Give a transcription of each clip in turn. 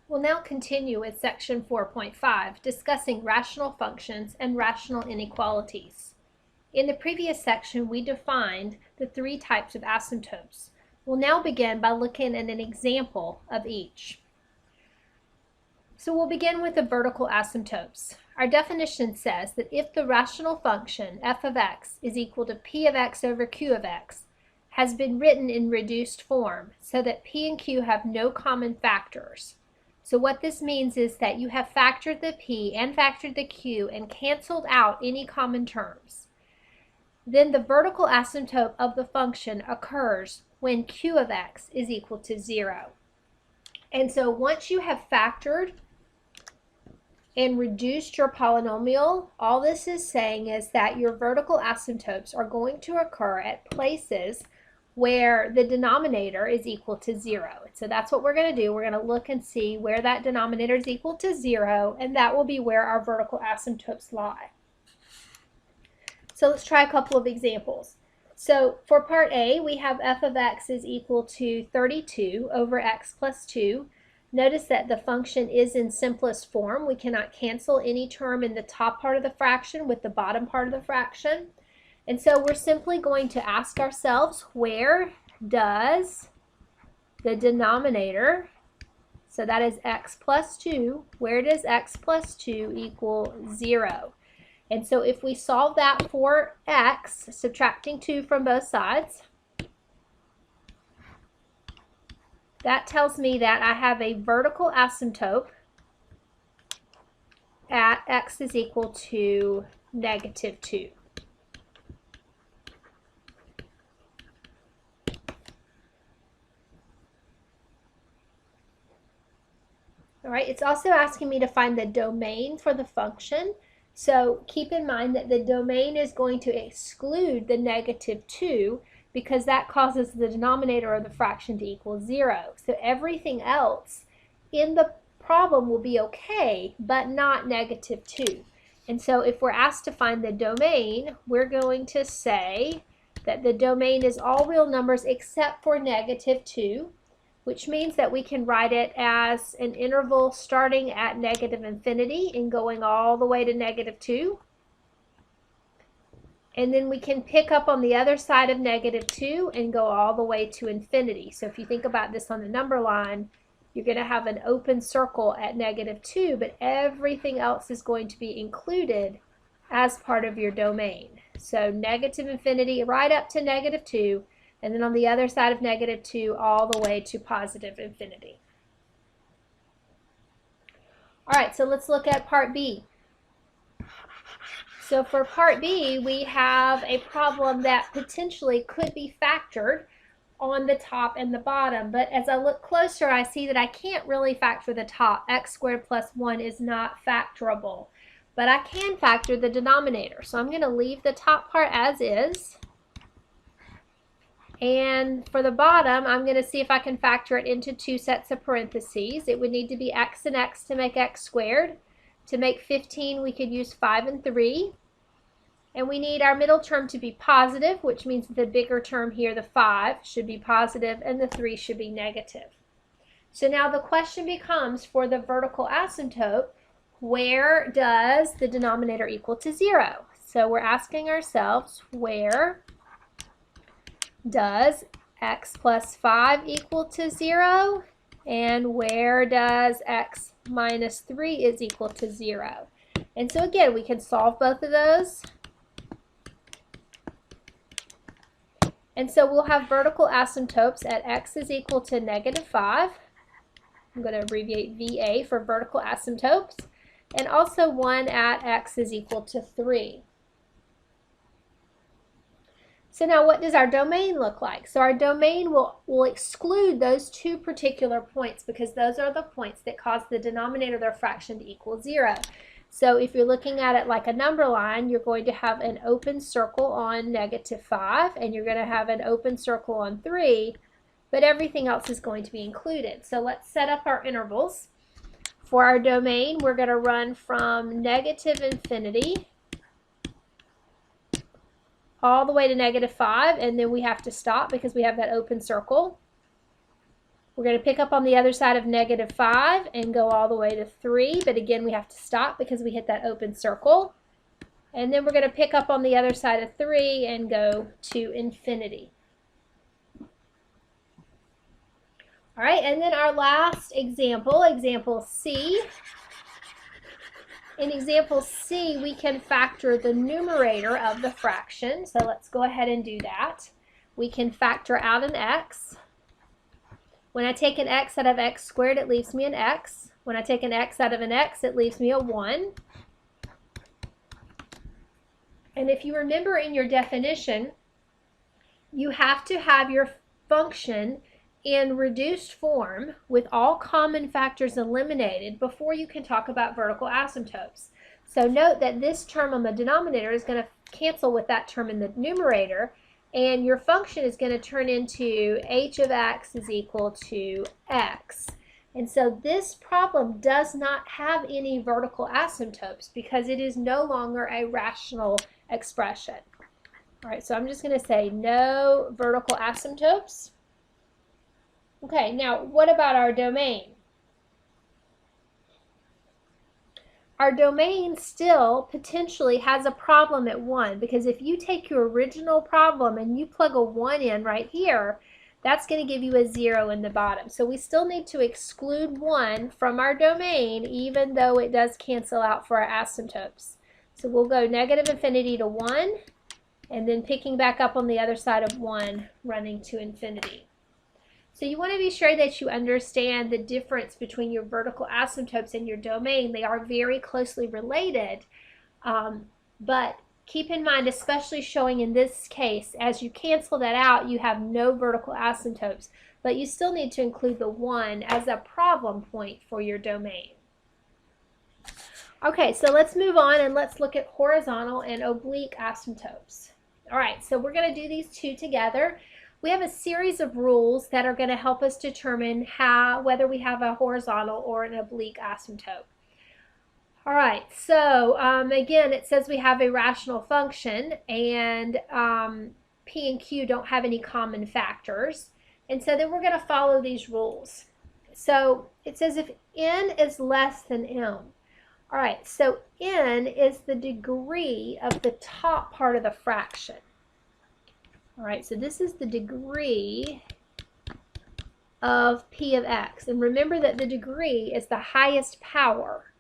We'll now continue with section 4.5, discussing rational functions and rational inequalities. In the previous section, we defined the three types of asymptotes. We'll now begin by looking at an example of each. So we'll begin with the vertical asymptotes. Our definition says that if the rational function f of x is equal to p of x over q of x has been written in reduced form so that p and q have no common factors. So what this means is that you have factored the p and factored the q and canceled out any common terms. Then the vertical asymptote of the function occurs when q of x is equal to 0. And so once you have factored and reduced your polynomial, all this is saying is that your vertical asymptotes are going to occur at places where the denominator is equal to 0. So that's what we're going to do. We're going to look and see where that denominator is equal to 0, and that will be where our vertical asymptotes lie. So let's try a couple of examples. So for part A, we have f of x is equal to 32 over x plus 2. Notice that the function is in simplest form. We cannot cancel any term in the top part of the fraction with the bottom part of the fraction. And so we're simply going to ask ourselves, where does the denominator, so that is x plus 2, where does x plus 2 equal 0? And so if we solve that for x, subtracting 2 from both sides, that tells me that I have a vertical asymptote at x is equal to negative 2. All right, it's also asking me to find the domain for the function. So keep in mind that the domain is going to exclude the negative 2 because that causes the denominator of the fraction to equal 0. So everything else in the problem will be okay, but not negative 2. And so if we're asked to find the domain, we're going to say that the domain is all real numbers except for negative 2, which means that we can write it as an interval starting at negative infinity and going all the way to negative 2. And then we can pick up on the other side of negative 2 and go all the way to infinity. So if you think about this on the number line, you're going to have an open circle at negative 2, but everything else is going to be included as part of your domain. So negative infinity right up to negative 2, and then on the other side of negative 2 all the way to positive infinity. All right, so let's look at part B. So for part B, we have a problem that potentially could be factored on the top and the bottom, but as I look closer, I see that I can't really factor the top. X squared plus 1 is not factorable, but I can factor the denominator. So I'm going to leave the top part as is. And for the bottom, I'm going to see if I can factor it into 2 sets of parentheses. It would need to be x and x to make x squared. To make 15, we could use 5 and 3. And we need our middle term to be positive, which means the bigger term here, the 5, should be positive, and the 3 should be negative. So now the question becomes, for the vertical asymptote, where does the denominator equal to 0? So we're asking ourselves, where does x plus 5 equal to 0? And where does x minus 3 is equal to 0? And so again, we can solve both of those. And so we'll have vertical asymptotes at x is equal to negative 5. I'm going to abbreviate VA for vertical asymptotes. And also one at x is equal to 3. So now what does our domain look like? So our domain will exclude those 2 particular points because those are the points that cause the denominator of their fraction to equal 0. So if you're looking at it like a number line, you're going to have an open circle on negative 5 and you're going to have an open circle on 3, but everything else is going to be included. So let's set up our intervals. For our domain, we're going to run from negative infinity all the way to negative 5, and then we have to stop because we have that open circle. We're going to pick up on the other side of -5 and go all the way to 3, but again we have to stop because we hit that open circle. And then we're going to pick up on the other side of 3 and go to infinity. All right, and then our last example, example C. In example C, we can factor the numerator of the fraction. So let's go ahead and do that. We can factor out an x. When I take an x out of x squared, it leaves me an x. When I take an x out of an x, it leaves me a 1. And if you remember in your definition, you have to have your function in reduced form with all common factors eliminated before you can talk about vertical asymptotes. So note that this term on the denominator is going to cancel with that term in the numerator, and your function is going to turn into h of x is equal to x. And so this problem does not have any vertical asymptotes because it is no longer a rational expression. All right, so I'm just going to say no vertical asymptotes. Okay, now what about our domain? Our domain still potentially has a problem at 1, because if you take your original problem and you plug a 1 in right here, that's going to give you a 0 in the bottom. So we still need to exclude 1 from our domain, even though it does cancel out for our asymptotes. So we'll go -infinity to 1, and then picking back up on the other side of 1, running to infinity. So you want to be sure that you understand the difference between your vertical asymptotes and your domain. They are very closely related, but keep in mind, especially showing in this case, as you cancel that out, you have no vertical asymptotes, but you still need to include the 1 as a problem point for your domain. Okay, so let's move on and let's look at horizontal and oblique asymptotes. All right, so we're going to do these two together. We have a series of rules that are going to help us determine whether we have a horizontal or an oblique asymptote. All right, so again, it says we have a rational function, and P and Q don't have any common factors. And so then we're going to follow these rules. So it says if n is less than m. All right, so n is the degree of the top part of the fraction. All right, so this is the degree of P of x. And remember that the degree is the highest power.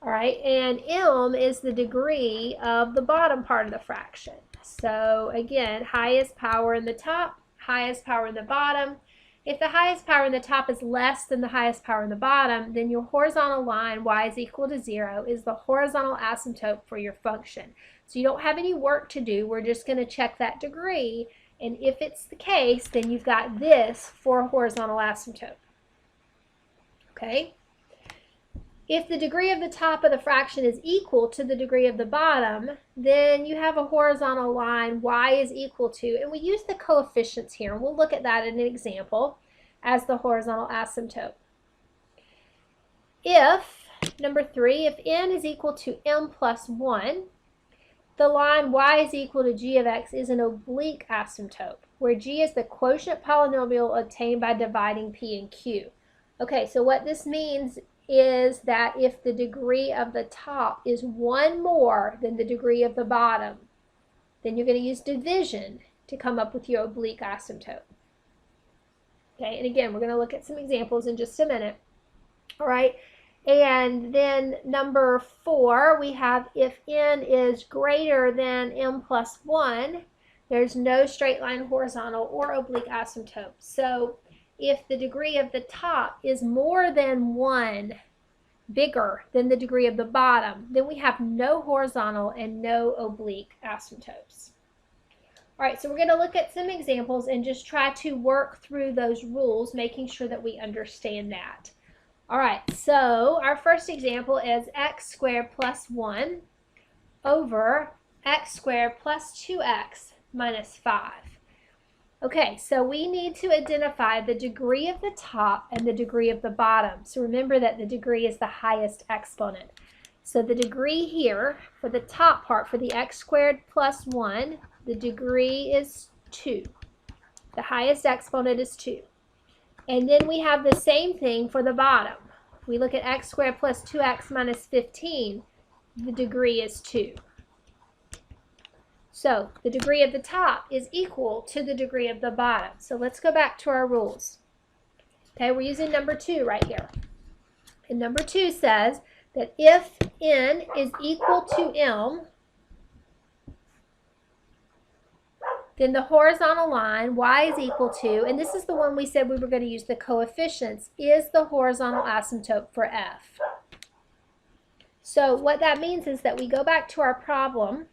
All right, and m is the degree of the bottom part of the fraction. So again, highest power in the top, highest power in the bottom. If the highest power in the top is less than the highest power in the bottom, then your horizontal line, y is equal to 0, is the horizontal asymptote for your function. So you don't have any work to do. We're just going to check that degree, and if it's the case, then you've got this for a horizontal asymptote. Okay? If the degree of the top of the fraction is equal to the degree of the bottom, then you have a horizontal line, y is equal to, and we use the coefficients here, and we'll look at that in an example, as the horizontal asymptote. If, number 3, if n is equal to m plus 1, the line y is equal to g of x is an oblique asymptote, where g is the quotient polynomial obtained by dividing p and q. Okay, so what this means is that if the degree of the top is 1 more than the degree of the bottom, then you're going to use division to come up with your oblique asymptote. Okay, and again, we're going to look at some examples in just a minute. All right, and then number 4, we have if n is greater than m plus 1, there's no straight line horizontal or oblique asymptote. So if the degree of the top is more than 1, bigger than the degree of the bottom, then we have no horizontal and no oblique asymptotes. All right, so we're going to look at some examples and just try to work through those rules, making sure that we understand that. All right, so our first example is x squared plus 1 over x squared plus 2x minus 5. Okay, so we need to identify the degree of the top and the degree of the bottom. So remember that the degree is the highest exponent. So the degree here for the top part, for the x squared plus 1, the degree is 2. The highest exponent is 2. And then we have the same thing for the bottom. If we look at x squared plus 2x minus 15, the degree is 2. So the degree of the top is equal to the degree of the bottom. So let's go back to our rules. Okay, we're using number 2 right here. And number 2 says that if n is equal to m, then the horizontal line, y is equal to, and this is the one we said we were going to use the coefficients, is the horizontal asymptote for f. So what that means is that we go back to our problem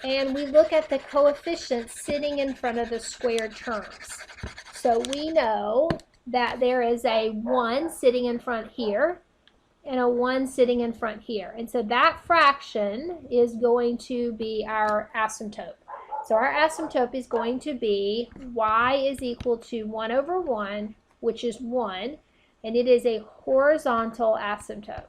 and we look at the coefficients sitting in front of the squared terms. So we know that there is a 1 sitting in front here and a 1 sitting in front here. And so that fraction is going to be our asymptote. So our asymptote is going to be y is equal to 1 over 1, which is 1, and it is a horizontal asymptote.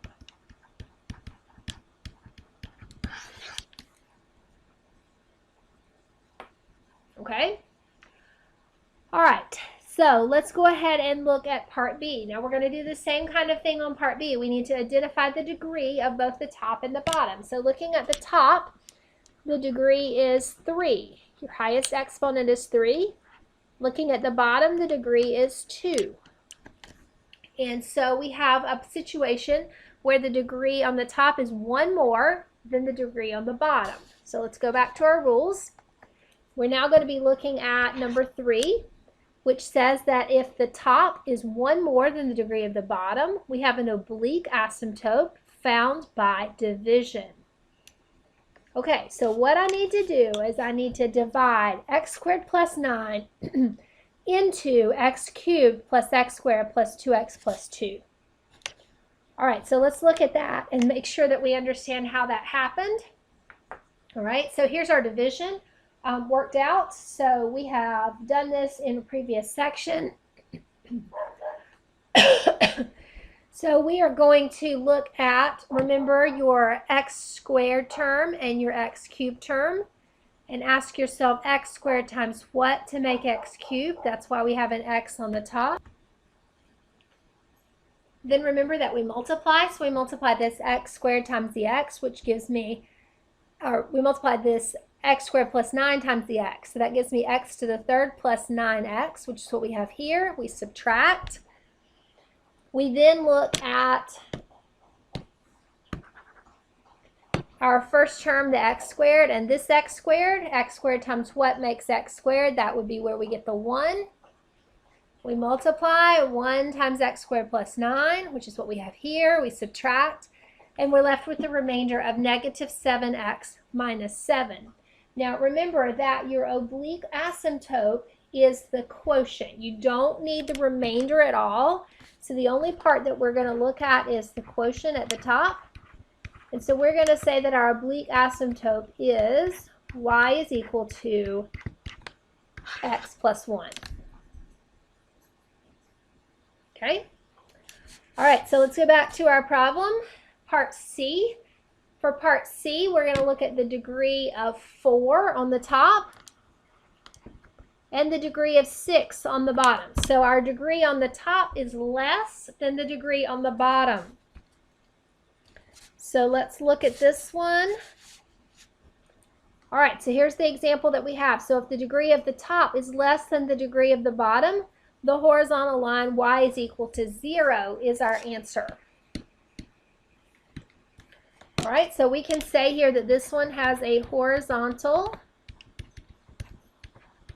Okay? All right. So let's go ahead and look at part B. Now we're going to do the same kind of thing on part B. We need to identify the degree of both the top and the bottom. So looking at the top, the degree is 3. Your highest exponent is 3. Looking at the bottom, the degree is 2. And so we have a situation where the degree on the top is 1 more than the degree on the bottom. So let's go back to our rules. We're now going to be looking at number 3. Which says that if the top is 1 more than the degree of the bottom, we have an oblique asymptote found by division. Okay, so what I need to do is I need to divide x squared plus 9 into x cubed plus x squared plus 2x plus 2. All right, so let's look at that and make sure that we understand how that happened. All right, so here's our division. Worked out. So we have done this in a previous section. So we are going to look at, remember, your x squared term and your x cubed term, and ask yourself x squared times what to make x cubed. That's why we have an x on the top. Then remember that we multiply. So we multiply this x squared times the x, which gives me, or we multiply this x squared plus 9 times the x. So that gives me x to the third plus 9x, which is what we have here. We subtract. We then look at our first term, the x squared, and this x squared times what makes x squared? That would be where we get the 1. We multiply 1 times x squared plus 9, which is what we have here. We subtract, and we're left with the remainder of negative 7x minus 7. Now remember that your oblique asymptote is the quotient. You don't need the remainder at all. So the only part that we're going to look at is the quotient at the top. And so we're going to say that our oblique asymptote is y is equal to x plus 1. Okay? All right, so let's go back to our problem, part C. For part C, we're going to look at the degree of 4 on the top and the degree of 6 on the bottom. So our degree on the top is less than the degree on the bottom. So let's look at this one. All right, so here's the example that we have. So if the degree of the top is less than the degree of the bottom, the horizontal line y is equal to 0 is our answer. All right, so we can say here that this one has a horizontal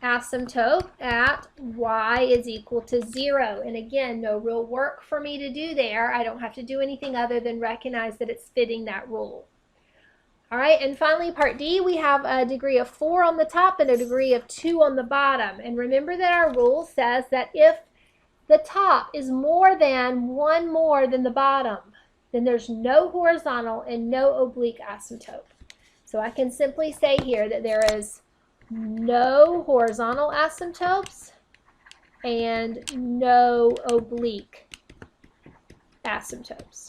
asymptote at y is equal to 0. And again, no real work for me to do there. I don't have to do anything other than recognize that it's fitting that rule. All right, and finally, part D, we have a degree of 4 on the top and a degree of 2 on the bottom. And remember that our rule says that if the top is more than 1 more than the bottom, then there's no horizontal and no oblique asymptote. So I can simply say here that there is no horizontal asymptotes and no oblique asymptotes.